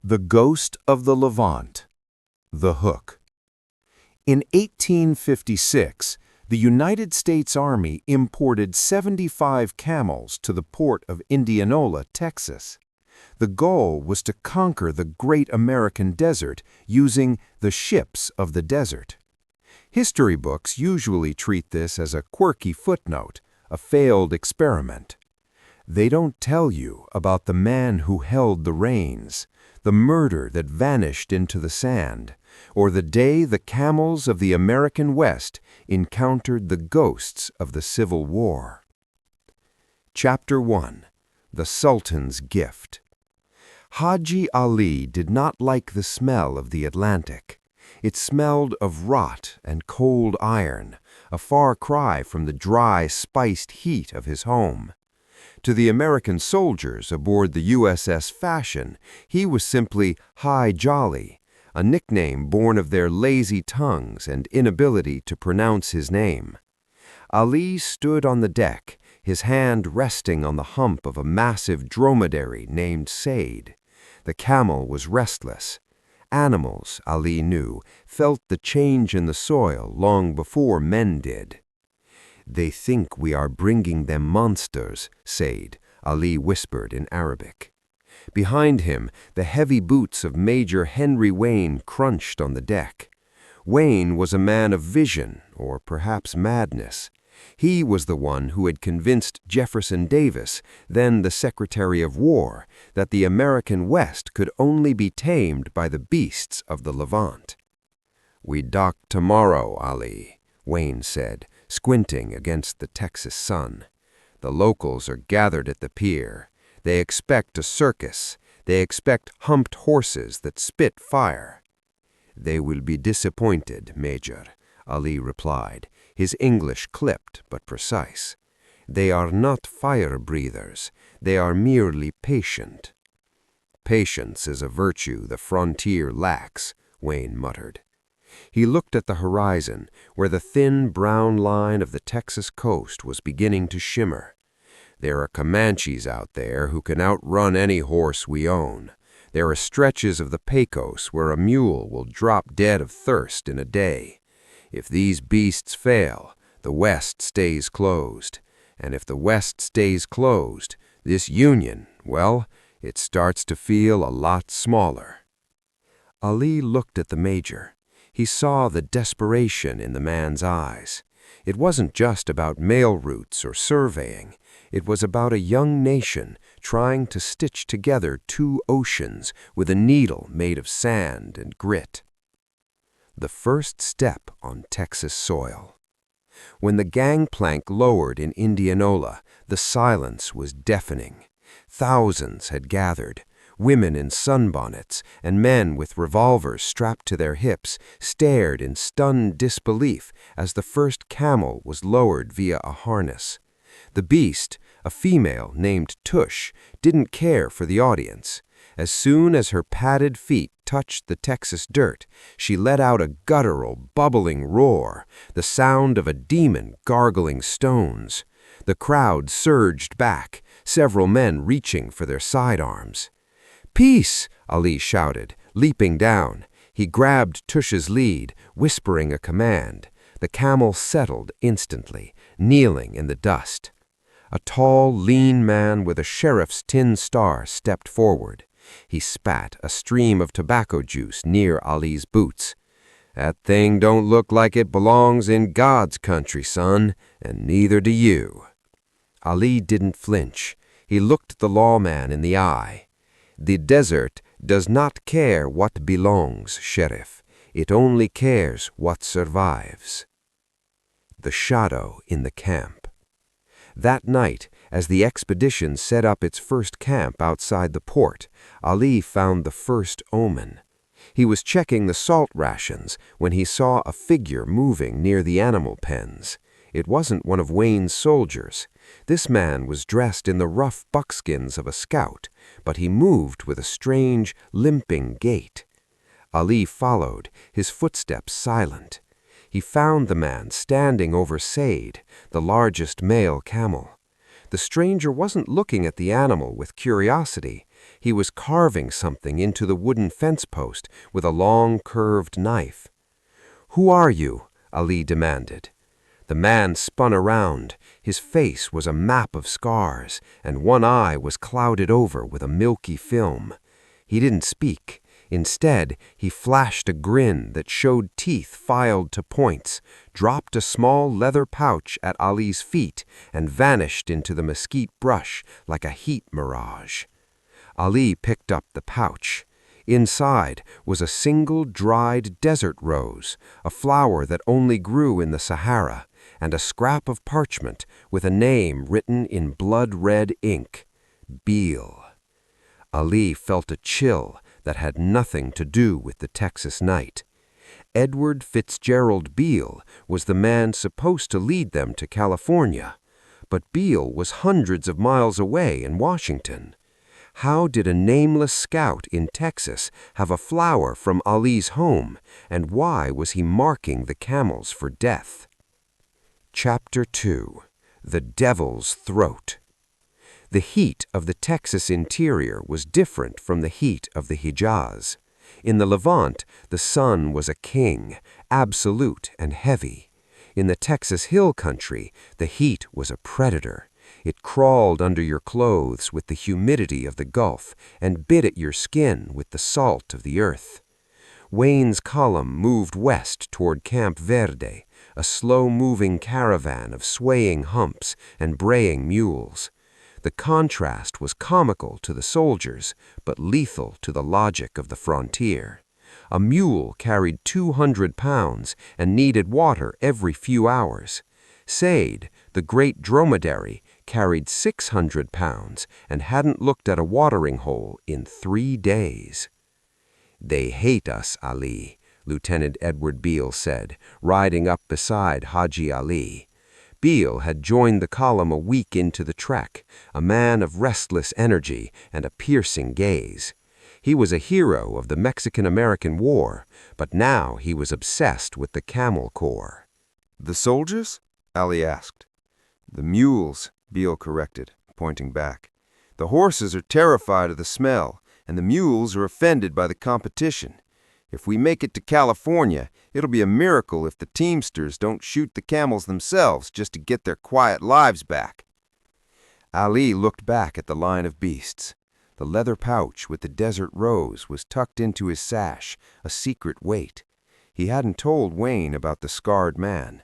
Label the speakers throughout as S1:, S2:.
S1: The Ghost of the Levant. The Hook. In 1856, the United States Army imported 75 camels to the port of Indianola, Texas. The goal was to conquer the great American desert using the ships of the desert. History books usually treat this as a quirky footnote, a failed experiment. They don't tell you about the man who held the reins, the murder that vanished into the sand, or the day the camels of the American West encountered the ghosts of the Civil War. Chapter 1. The Sultan's Gift. Haji Ali did not like the smell of the Atlantic. It smelled of rot and cold iron, a far cry from the dry, spiced heat of his home. To the American soldiers aboard the USS Fashion, he was simply Hi Jolly, a nickname born of their lazy tongues and inability to pronounce his name. Ali stood on the deck, his hand resting on the hump of a massive dromedary named Said. The camel was restless. Animals, Ali knew, felt the change in the soil long before men did. "They think we are bringing them monsters," Said, Ali whispered in Arabic. Behind him, the heavy boots of Major Henry Wayne crunched on the deck. Wayne was a man of vision, or perhaps madness. He was the one who had convinced Jefferson Davis, then the Secretary of War, that the American West could only be tamed by the beasts of the Levant. "We dock tomorrow, Ali," Wayne said, squinting against the Texas sun. "The locals are gathered at the pier. They expect a circus. They expect humped horses that spit fire." "They will be disappointed, Major," Ali replied, his English clipped but precise. "They are not fire-breathers. They are merely patient." "Patience is a virtue the frontier lacks," Wayne muttered. He looked at the horizon, where the thin brown line of the Texas coast was beginning to shimmer. "There are Comanches out there who can outrun any horse we own. There are stretches of the Pecos where a mule will drop dead of thirst in a day. If these beasts fail, the West stays closed. And if the West stays closed, this Union, well, it starts to feel a lot smaller." Ali looked at the Major. He saw the desperation in the man's eyes. It wasn't just about mail routes or surveying. It was about a young nation trying to stitch together two oceans with a needle made of sand and grit. The first step on Texas soil. When the gangplank lowered in Indianola, the silence was deafening. Thousands had gathered. Women in sunbonnets and men with revolvers strapped to their hips stared in stunned disbelief as the first camel was lowered via a harness. The beast, a female named Tush, didn't care for the audience. As soon as her padded feet touched the Texas dirt, she let out a guttural, bubbling roar, the sound of a demon gargling stones. The crowd surged back, several men reaching for their sidearms. "Peace!" Ali shouted, leaping down. He grabbed Tush's lead, whispering a command. The camel settled instantly, kneeling in the dust. A tall, lean man with a sheriff's tin star stepped forward. He spat a stream of tobacco juice near Ali's boots. "That thing don't look like it belongs in God's country, son, and neither do you." Ali didn't flinch. He looked the lawman in the eye. "The desert does not care what belongs, Sheriff. It only cares what survives." The shadow in the camp. That night, as the expedition set up its first camp outside the port, Ali found the first omen. He was checking the salt rations when he saw a figure moving near the animal pens. It wasn't one of Wayne's soldiers. This man was dressed in the rough buckskins of a scout, but he moved with a strange, limping gait. Ali followed, his footsteps silent. He found the man standing over Said, the largest male camel. The stranger wasn't looking at the animal with curiosity.
S2: He was carving something into the wooden fence post with a long, curved knife. "Who are you?" Ali demanded. The man spun around. His face was a map of scars, and one eye was clouded over with a milky film. He didn't speak. Instead, he flashed a grin that showed teeth filed to points, dropped a small leather pouch at Ali's feet, and vanished into the mesquite brush like a heat mirage. Ali picked up the pouch. Inside was a single dried desert rose, a flower that only grew in the Sahara, and a scrap of parchment with a name written in blood-red ink, Beale. Ali felt a chill that had nothing to do with the Texas night. Edward Fitzgerald Beale was the man supposed to lead them to California, but Beale was hundreds of miles away in Washington. How did a nameless scout in Texas have a flower from Ali's home, and why was he marking the camels for death? Chapter 2. The Devil's Throat. The heat of the Texas interior was different from the heat of the Hijaz. In the Levant, the sun was a king, absolute and heavy. In the Texas hill country, the heat was a predator. It crawled under your clothes with the humidity of the Gulf and bit at your skin with the salt of the earth. Wayne's column moved west toward Camp Verde, a slow-moving caravan of swaying humps and braying mules. The contrast was comical to the soldiers, but lethal to the logic of the frontier. A mule carried 200 pounds and needed water every few hours. Said, the great dromedary, carried 600 pounds and hadn't looked at a watering hole in 3 days. "They hate us, Ali," Lieutenant Edward Beale said, riding up beside Haji Ali. Beale had joined the column a week into the trek, a man of restless energy and a piercing gaze. He was a hero of the Mexican-American War, but now he was obsessed with the Camel Corps.
S3: "The soldiers?" Ali asked. "The mules," Beale corrected, pointing back. "The horses are terrified of the smell, and the mules are offended by the competition. If we make it to California, it'll be a miracle if the teamsters don't shoot the camels themselves just to get their quiet lives back." Ali looked back at the line of beasts. The leather pouch with the desert rose was tucked into his sash, a secret weight. He hadn't told Wayne about the scarred man.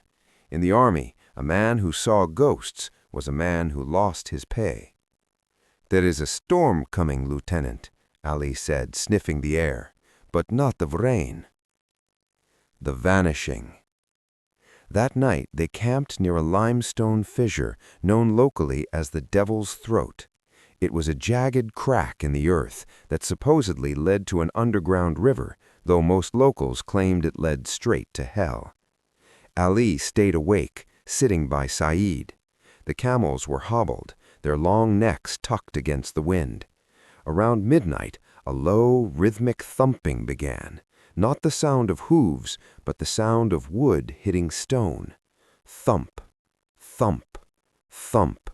S3: In the army, a man who saw ghosts was a man who lost his pay. "There is a storm coming, Lieutenant," Ali said, sniffing the air. "But not of rain." The Vanishing. That night they camped near a limestone fissure known locally as the Devil's Throat. It was a jagged crack in the earth that supposedly led to an underground river, though most locals claimed it led straight to hell. Ali stayed awake, sitting by Saeed. The camels were hobbled, their long necks tucked against the wind. Around midnight, a low, rhythmic thumping began, not the sound of hooves, but the sound of wood hitting stone. Thump, thump, thump.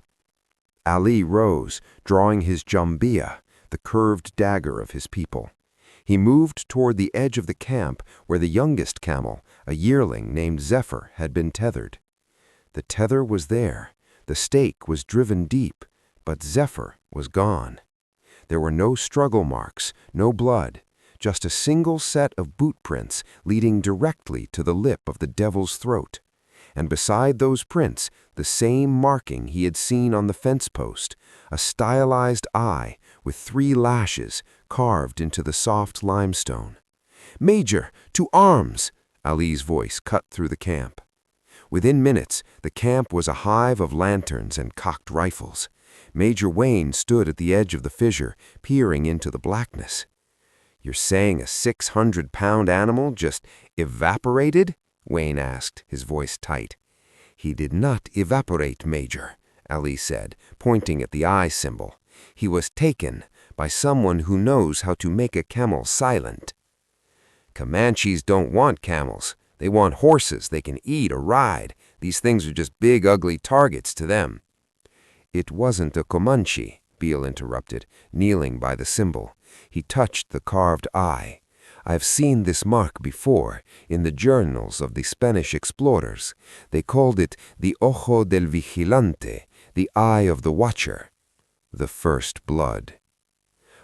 S3: Ali rose, drawing his jambia, the curved dagger of his people. He moved toward the edge of the camp where the youngest camel, a yearling named Zephyr, had been tethered. The tether was there, the stake was driven deep, but Zephyr was gone. There were no struggle marks, no blood, just a single set of boot prints leading directly to the lip of the Devil's Throat. And beside those prints, the same marking he had seen on the fence post, a stylized eye with 3 lashes carved into the soft limestone. "Major, to arms!" Ali's voice cut through the camp. Within minutes, the camp was a hive of lanterns and cocked rifles. Major Wayne stood at the edge of the fissure, peering into the blackness. "You're saying a 600-pound animal just evaporated?" Wayne asked, his voice tight. "He did not evaporate, Major," Ali said, pointing at the eye symbol. "He was taken by someone who knows how to make a camel silent." "Comanches don't want camels. They want horses they can eat or ride. These things are just big, ugly targets to them." "It wasn't a Comanche,"
S2: Beale interrupted, kneeling by the symbol. He touched the carved eye. "I've seen this mark before, in the journals of the Spanish explorers. They called it the Ojo del Vigilante, the Eye of the Watcher. The first blood."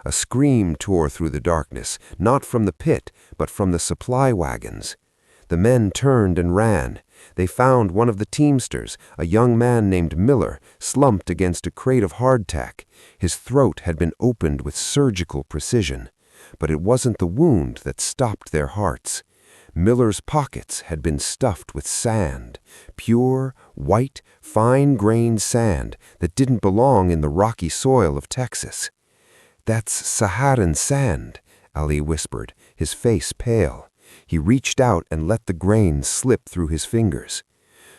S2: A scream tore through the darkness, not from the pit, but from the supply wagons. The men turned and ran. They found one of the teamsters, a young man named Miller, slumped against a crate of hardtack. His throat had been opened with surgical precision. But it wasn't the wound that stopped their hearts. Miller's pockets had been stuffed with sand, pure, white, fine-grained sand that didn't belong in the rocky soil of Texas. "That's Saharan sand," Ali whispered, his face pale. He reached out and let the grains slip through his fingers.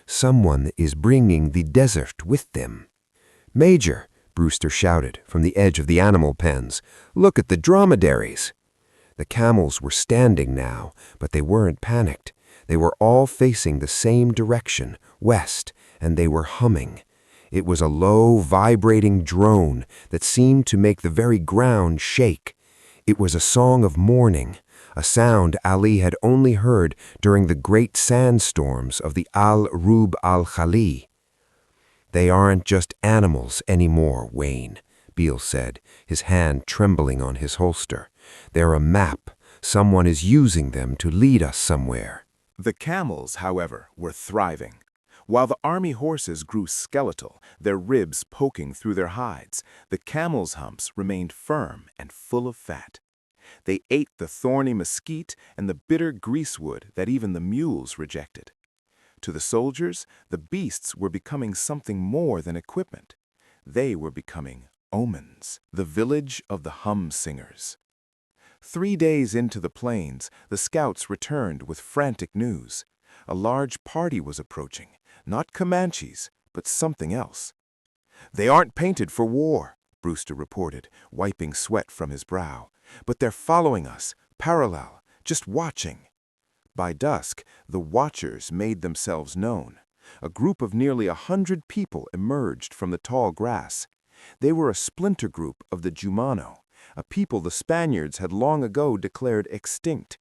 S2: "Someone is bringing the desert with them." "Major," Brewster shouted from the edge of the animal pens, "look at the dromedaries." The camels were standing now, but they weren't panicked. They were all facing the same direction, west, and they were humming. It was a low, vibrating drone that seemed to make the very ground shake. It was a song of mourning, a sound Ali had only heard during the great sandstorms of the Al-Rub al-Khali. "They aren't just animals anymore, Wayne," Beale said, his hand trembling on his holster. "They're a map. Someone is using them to lead us somewhere."
S1: The camels, however, were thriving. While the army horses grew skeletal, their ribs poking through their hides, the camels' humps remained firm and full of fat. They ate the thorny mesquite and the bitter greasewood that even the mules rejected. To the soldiers, the beasts were becoming something more than equipment. They were becoming omens, the village of the hum singers. 3 days into the plains, the scouts returned with frantic news. A large party was approaching, not Comanches, but something else. "They aren't painted for war," Brewster reported, wiping sweat from his brow. "But they're following us, parallel, just watching." By dusk, the Watchers made themselves known. A group of nearly 100 people emerged from the tall grass. They were a splinter group of the Jumano, a people the Spaniards had long ago declared extinct.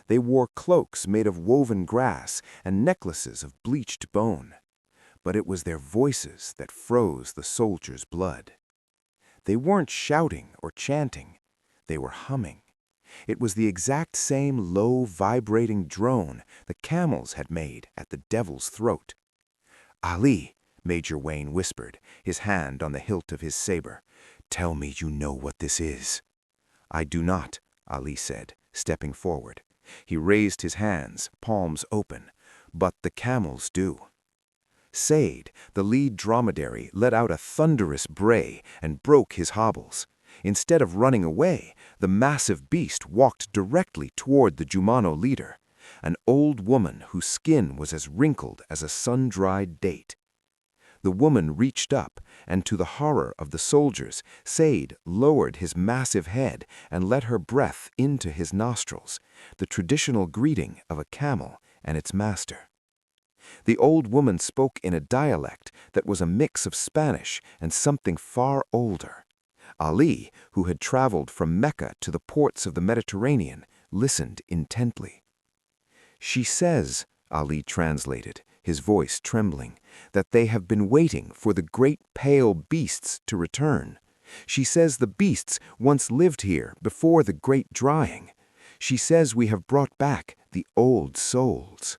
S1: They wore cloaks made of woven grass and necklaces of bleached bone. But it was their voices that froze the soldiers' blood. They weren't shouting or chanting. They were humming. It was the exact same low, vibrating drone the camels had made at the devil's throat. "Ali," Major Wayne whispered, his hand on the hilt of his saber, "tell me you know what this is." "I do not," Ali said, stepping forward. He raised his hands, palms open. "But the camels do." Said, the lead dromedary, let out a thunderous bray and broke his hobbles. Instead of running away, the massive beast walked directly toward the Jumano leader, an old woman whose skin was as wrinkled as a sun-dried date. The woman reached up, and to the horror of the soldiers, Said lowered his massive head and let her breath into his nostrils, the traditional greeting of a camel and its master. The old woman spoke in a dialect that was a mix of Spanish and something far older. Ali, who had traveled from Mecca to the ports of the Mediterranean, listened intently. "She says," Ali translated, his voice trembling, "that they have been waiting for the great pale beasts to return. She says the beasts once lived here before the great drying. She says we have brought back the old souls."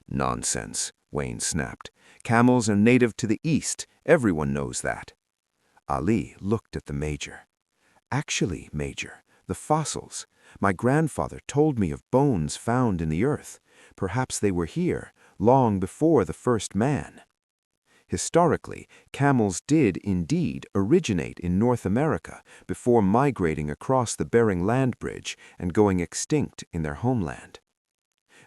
S1: "Nonsense," Wayne snapped. "Camels are native to the East. Everyone knows that." Ali looked at the Major. "Actually, Major, the fossils. My grandfather told me of bones found in the earth. Perhaps they were here, long before the first man." Historically, camels did indeed originate in North America before migrating across the Bering Land Bridge and going extinct in their homeland.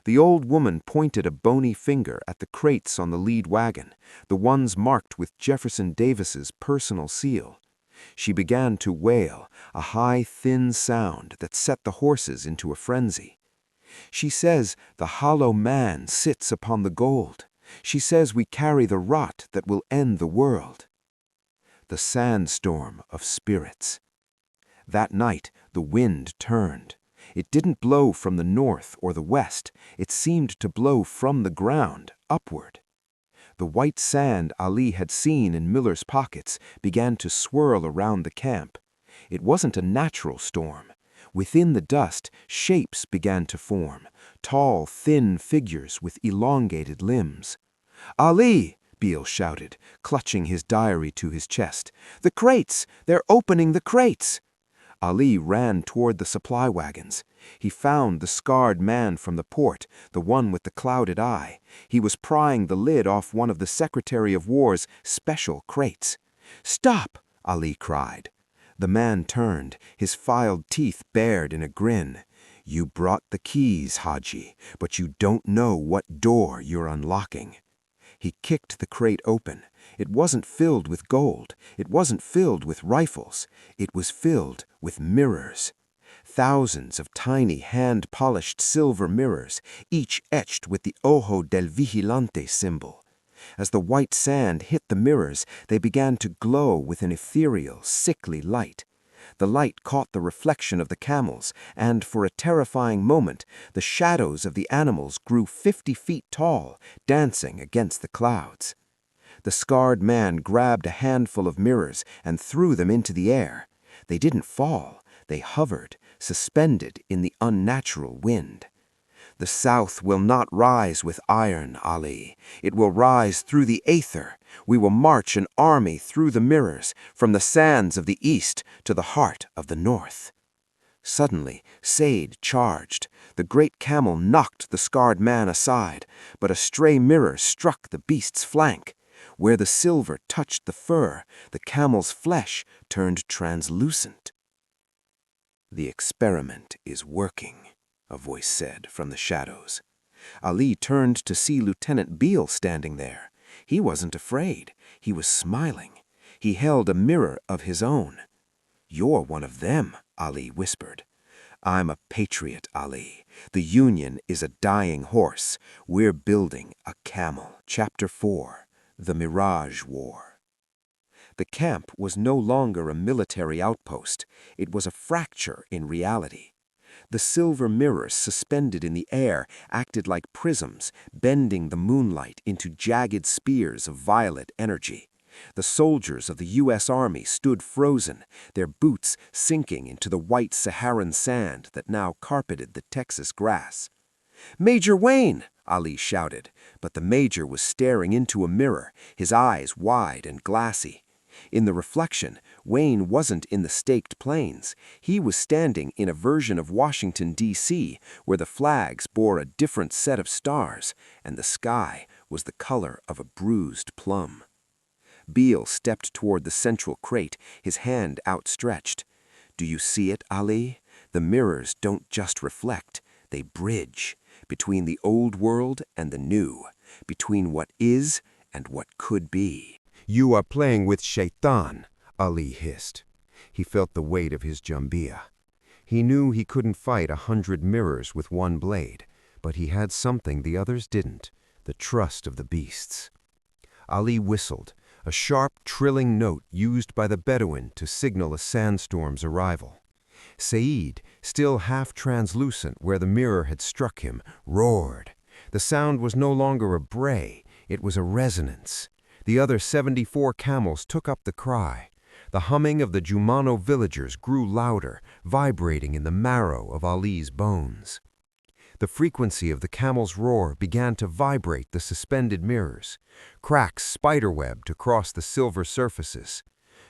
S1: The old woman pointed a bony finger at the crates on the lead wagon, the ones marked with Jefferson Davis's personal seal. She began to wail, a high, thin sound that set the horses into a frenzy. "She says the hollow man sits upon the gold. She says we carry the rot that will end the world." the sandstorm of spirits. That night, the wind turned. It didn't blow from the north or the west. It seemed to blow from the ground, upward. The white sand Ali had seen in Miller's pockets began to swirl around the camp. It wasn't a natural storm. Within the dust, shapes began to form, tall, thin figures with elongated limbs. "Ali!" Beale shouted, clutching his diary to his chest. "The crates! They're opening the crates!" Ali ran toward the supply wagons. He found the scarred man from the port, the one with the clouded eye. He was prying the lid off one of the Secretary of War's special crates. "Stop!" Ali cried. The man turned, his filed teeth bared in a grin. "You brought the keys, Haji, but you don't know what door you're unlocking." He kicked the crate open. It wasn't filled with gold. It wasn't filled with rifles. It was filled with mirrors. Thousands of tiny hand-polished silver mirrors, each etched with the Ojo del Vigilante symbol. As the white sand hit the mirrors, they began to glow with an ethereal, sickly light. The light caught the reflection of the camels, and for a terrifying moment, the shadows of the animals grew 50 feet tall, dancing against the clouds. The scarred man grabbed a handful of mirrors and threw them into the air. They didn't fall. They hovered, suspended in the unnatural wind. "The South will not rise with iron, Ali. It will rise through the aether. We will march an army through the mirrors, from the sands of the East to the heart of the North." Suddenly, Said charged. The great camel knocked the scarred man aside, but a stray mirror struck the beast's flank. Where the silver touched the fur, the camel's flesh turned translucent. "The experiment is working," a voice said from the shadows. Ali turned to see Lieutenant Beale standing there. He wasn't afraid. He was smiling. He held a mirror of his own. "You're one of them," Ali whispered. "I'm a patriot, Ali. The Union is a dying horse. We're building a camel." Chapter 4. The Mirage War. The camp was no longer a military outpost. It was a fracture in reality. The silver mirrors suspended in the air acted like prisms, bending the moonlight into jagged spears of violet energy. The soldiers of the U.S. Army stood frozen, their boots sinking into the white Saharan sand that now carpeted the Texas grass. "Major Wayne!" Ali shouted, but the major was staring into a mirror, his eyes wide and glassy. In the reflection, Wayne wasn't in the staked plains. He was standing in a version of Washington, D.C., where the flags bore a different set of stars, and the sky was the color of a bruised plum. Beale stepped toward the central crate, his hand outstretched. "Do you see it, Ali? The mirrors don't just reflect, they bridge. Between the old world and the new, between what is and what could be."
S3: "You are playing with Shaitan," Ali hissed. He felt the weight of his jambia. He knew he couldn't fight 100 mirrors with one blade, but he had something the others didn't, the trust of the beasts. Ali whistled, a sharp, trilling note used by the Bedouin to signal a sandstorm's arrival. Said, still half translucent where the mirror had struck him, roared. The sound was no longer a bray, it was a resonance. The other 74 camels took up the cry. The humming of the Jumano villagers grew louder, vibrating in the marrow of Ali's bones. The frequency of the camel's roar began to vibrate the suspended mirrors. Cracks spiderwebbed across the silver surfaces.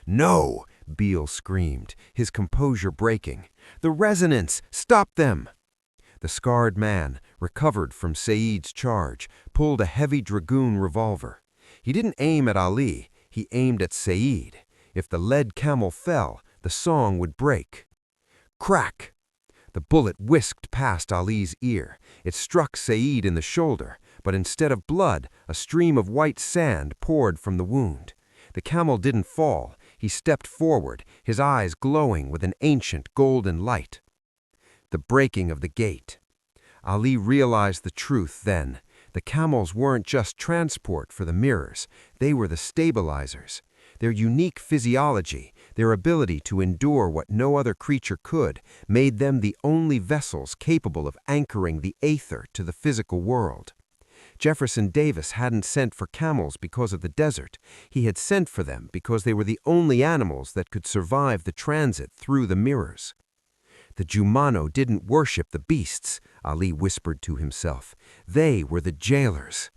S3: "No!" Beale screamed, his composure breaking. "The resonance! Stop them!" The scarred man, recovered from Said's charge, pulled a heavy dragoon revolver. He didn't aim at Ali, he aimed at Said. If the lead camel fell, the song would break. Crack! The bullet whisked past Ali's ear. It struck Said in the shoulder, but instead of blood, a stream of white sand poured from the wound. The camel didn't fall. He stepped forward, his eyes glowing with an ancient golden light. The breaking of the gate. Ali realized the truth then. The camels weren't just transport for the mirrors. They were the stabilizers.
S2: Their unique physiology, their ability to endure what no other creature could, made them the only vessels capable of anchoring the aether to the physical world. Jefferson Davis hadn't sent for camels because of the desert. He had sent for them because they were the only animals that could survive the transit through the mirrors. The Jumano didn't worship the beasts, Ali whispered to himself. They were the jailers.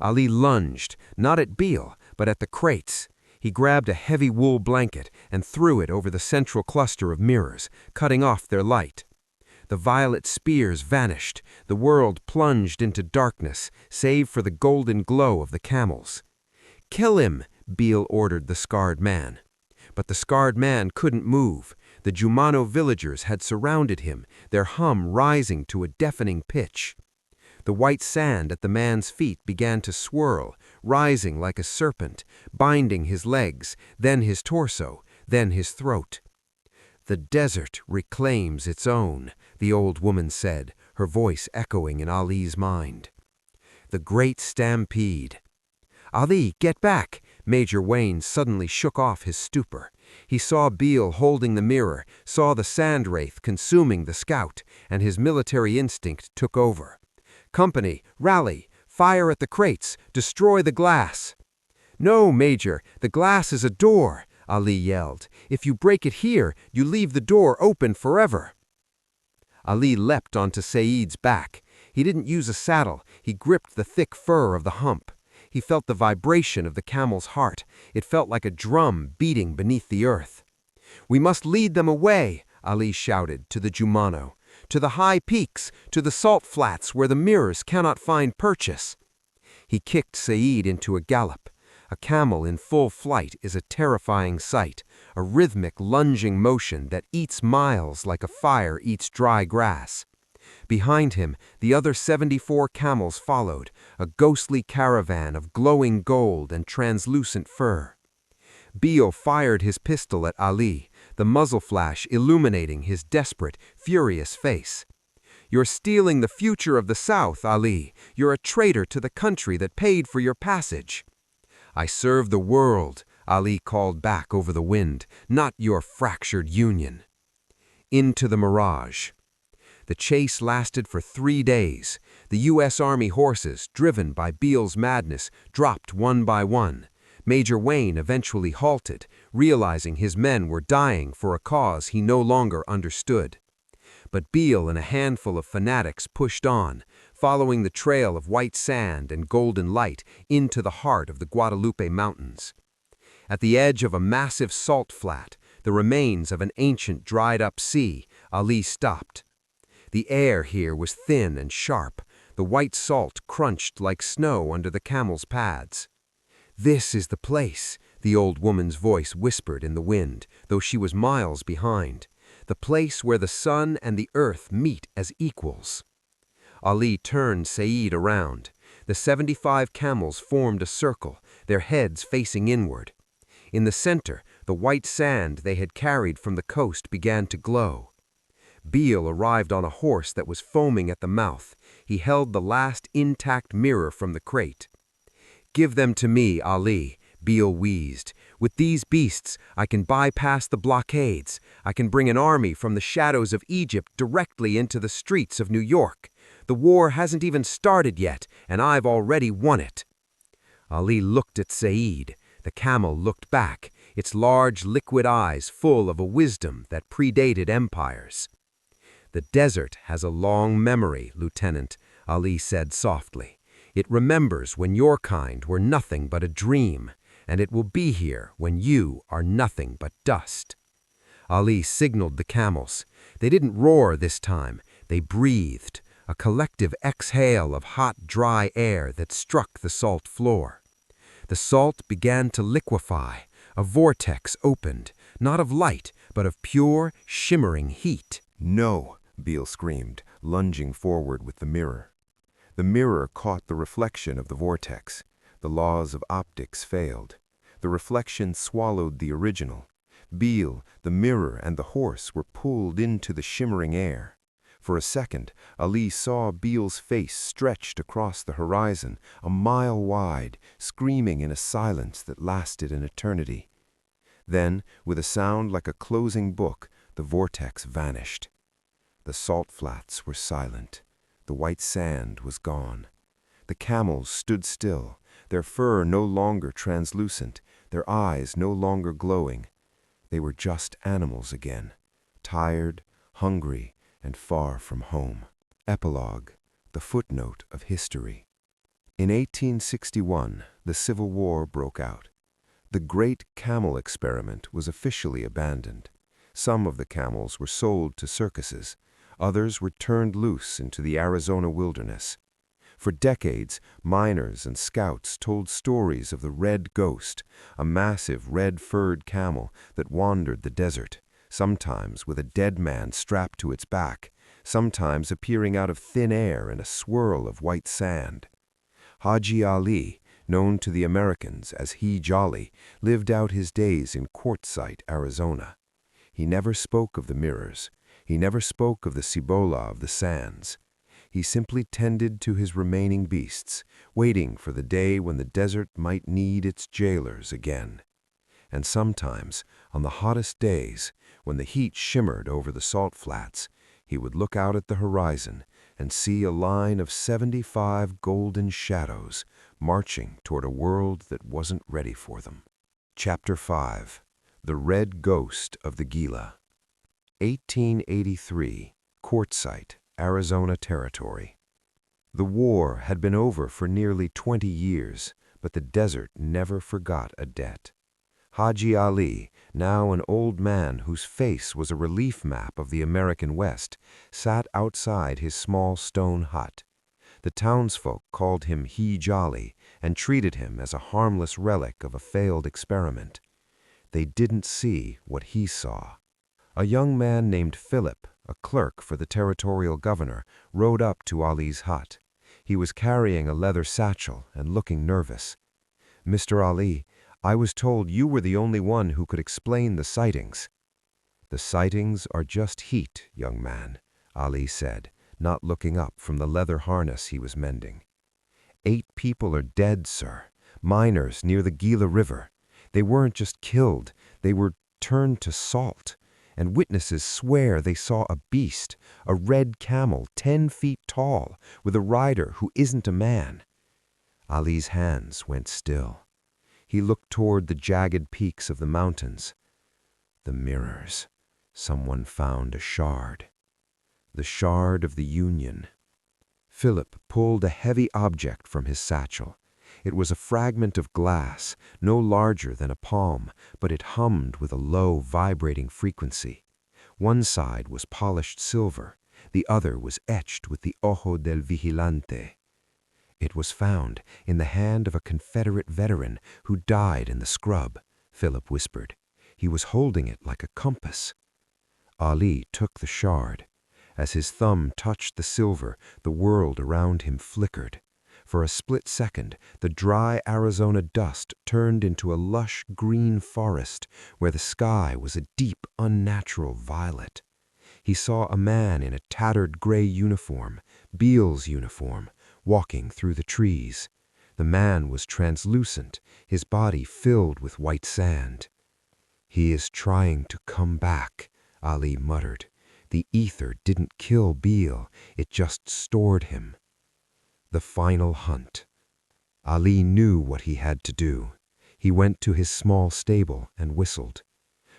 S2: Ali lunged, not at Beale, but at the crates. He grabbed a heavy wool blanket and threw it over the central cluster of mirrors, cutting off their light. The violet spears vanished. The world plunged into darkness, save for the golden glow of the camels. "Kill him," Beale ordered the scarred man. But the scarred man couldn't move. The Jumano villagers had surrounded him, their hum rising to a deafening pitch. The white sand at the man's feet began to swirl, rising like a serpent, binding his legs, then his torso, then his throat. "The desert reclaims its own," the old woman said, her voice echoing in Ali's mind. "The great stampede." "Ali, get back!" Major Wayne suddenly shook off his stupor. He saw Beale holding the mirror, saw the sand wraith consuming the scout, and his military instinct took over. "Company, rally! Fire at the crates! Destroy the glass!" "No, Major, the glass is a door," Ali yelled. "If you break it here, you leave the door open forever." Ali leapt onto Saeed's back. He didn't use a saddle. He gripped the thick fur of the hump. He felt the vibration of the camel's heart. It felt like a drum beating beneath the earth. "We must lead them away," Ali shouted to the Jumano. "To the high peaks, to the salt flats where the mirrors cannot find purchase." He kicked Saeed into a gallop. A camel in full flight is a terrifying sight, a rhythmic lunging motion that eats miles like a fire eats dry grass. Behind him, the other 74 camels followed, a ghostly caravan of glowing gold and translucent fur. Beale fired his pistol at Ali, the muzzle flash illuminating his desperate, furious face. "You're stealing the future of the South, Ali. You're a traitor to the country that paid for your passage." "I serve the world," Ali called back over the wind, "not your fractured union." Into the mirage. The chase lasted for 3 days. The U.S. Army horses, driven by Beale's madness, dropped one by one. Major Wayne eventually halted, realizing his men were dying for a cause he no longer understood. But Beale and a handful of fanatics pushed on, following the trail of white sand and golden light into the heart of the Guadalupe Mountains. At the edge of a massive salt flat, the remains of an ancient dried-up sea, Ali stopped. The air here was thin and sharp. The white salt crunched like snow under the camel's pads. "This is the place," the old woman's voice whispered in the wind, though she was miles behind. "The place where the sun and the earth meet as equals." Ali turned Saeed around. The 75 camels formed a circle, their heads facing inward. In the center, the white sand they had carried from the coast began to glow. Beale arrived on a horse that was foaming at the mouth. He held the last intact mirror from the crate. "Give them to me, Ali," Beale wheezed. "With these beasts, I can bypass the blockades. I can bring an army from the shadows of Egypt directly into the streets of New York. The war hasn't even started yet, and I've already won it." Ali looked at Saeed. The camel looked back, its large liquid eyes full of a wisdom that predated empires. "The desert has a long memory, Lieutenant," Ali said softly. "It remembers when your kind were nothing but a dream, and it will be here when you are nothing but dust." Ali signaled the camels. They didn't roar this time. They breathed, a collective exhale of hot, dry air that struck the salt floor. The salt began to liquefy. A vortex opened, not of light, but of pure, shimmering heat.
S3: "No!" Beale screamed, lunging forward with the mirror. The mirror caught the reflection of the vortex. The laws of optics failed. The reflection swallowed the original. Beale, the mirror, and the horse were pulled into the shimmering air.
S1: For a second, Ali saw Beale's face stretched across the horizon, a mile wide, screaming in a silence that lasted an eternity. Then, with a sound like a closing book, the vortex vanished. The salt flats were silent. The white sand was gone. The camels stood still, their fur no longer translucent, their eyes no longer glowing. They were just animals again, tired, hungry, and far from home. Epilogue, the footnote of history. In 1861, the Civil War broke out. The great camel experiment was officially abandoned. Some of the camels were sold to circuses. Others were turned loose into the Arizona wilderness. For decades, miners and scouts told stories of the Red Ghost, a massive red-furred camel that wandered the desert, sometimes with a dead man strapped to its back, sometimes appearing out of thin air in a swirl of white sand. Haji Ali, known to the Americans as He Jolly, lived out his days in Quartzsite, Arizona. He never spoke of the mirrors. He never spoke of the Cibola of the sands. He simply tended to his remaining beasts, waiting for the day when the desert might need its jailers again. And sometimes, on the hottest days, when the heat shimmered over the salt flats, he would look out at the horizon and see a line of 75 golden shadows marching toward a world that wasn't ready for them. Chapter 5. The Red Ghost of the Gila. 1883, Quartzsite, Arizona Territory. The war had been over for nearly 20 years, but the desert never forgot a debt. Haji Ali, now an old man whose face was a relief map of the American West, sat outside his small stone hut. The townsfolk called him He Jolly and treated him as a harmless relic of a failed experiment. They didn't see what he saw. A young man named Philip, a clerk for the territorial governor, rode up to Ali's hut. He was carrying a leather satchel and looking nervous. "Mr. Ali, I was told you were the only one who could explain the sightings." "The sightings are just heat, young man," Ali said, not looking up from the leather harness he was mending. 8 people are dead, sir. Miners near the Gila River. They weren't just killed, they were turned to salt. And witnesses swear they saw a beast, a red camel 10 feet tall, with a rider who isn't a man. Ali's hands went still. He looked toward the jagged peaks of the mountains. The mirrors. Someone found a shard. The shard of the Union. Philip pulled a heavy object from his satchel. It was a fragment of glass, no larger than a palm, but it hummed with a low, vibrating frequency. One side was polished silver, the other was etched with the Ojo del Vigilante. "It was found in the hand of a Confederate veteran who died in the scrub," Philip whispered. "He was holding it like a compass." Ali took the shard. As his thumb touched the silver, the world around him flickered. For a split second, the dry Arizona dust turned into a lush green forest where the sky was a deep, unnatural violet. He saw a man in a tattered gray uniform, Beale's uniform, walking through the trees. The man was translucent, his body filled with white sand. "He is trying to come back," Ali muttered. "The ether didn't kill Beale, it just stored him." The final hunt. Ali knew what he had to do. He went to his small stable and whistled.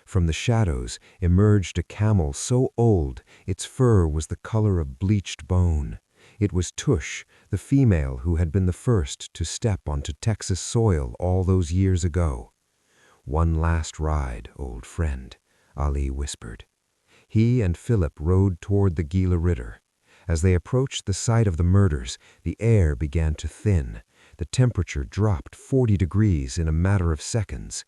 S1: From the shadows emerged a camel so old its fur was the color of bleached bone. It was Tush, the female who had been the first to step onto Texas soil all those years ago. "One last ride, old friend," Ali whispered. He and Philip rode toward the Gila River. As they approached the site of the murders, the air began to thin. The temperature dropped 40 degrees in a matter of seconds.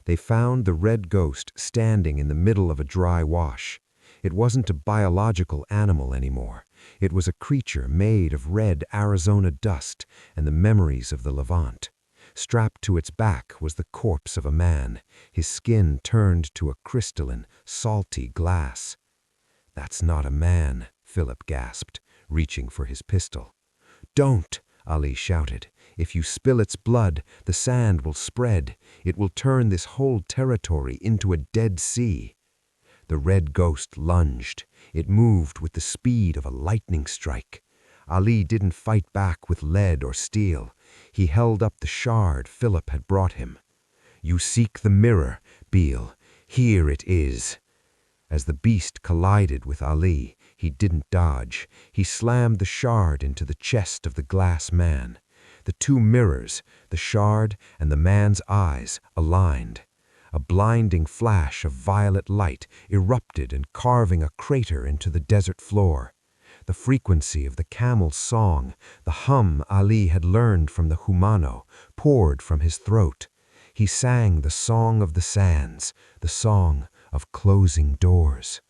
S1: They found the Red Ghost standing in the middle of a dry wash. It wasn't a biological animal anymore. It was a creature made of red Arizona dust and the memories of the Levant. Strapped to its back was the corpse of a man, his skin turned to a crystalline, salty glass. "That's not a man,"
S2: Philip gasped, reaching for his pistol. "Don't!" Ali shouted. "If you spill its blood, the sand will spread. It will turn this whole territory into a dead sea." The red ghost lunged. It moved with the speed of a lightning strike. Ali didn't fight back with lead or steel. He held up the shard Philip had brought him. "You seek the mirror, Beale. Here it is." As the beast collided with Ali, he didn't dodge. He slammed the shard into the chest of the glass man. The two mirrors, the shard and the man's eyes, aligned. A blinding flash of violet light erupted and carving a crater into the desert floor. The frequency of the camel's song, the hum Ali had learned from the Humano, poured from his throat. He sang the song of the sands, the song of closing doors.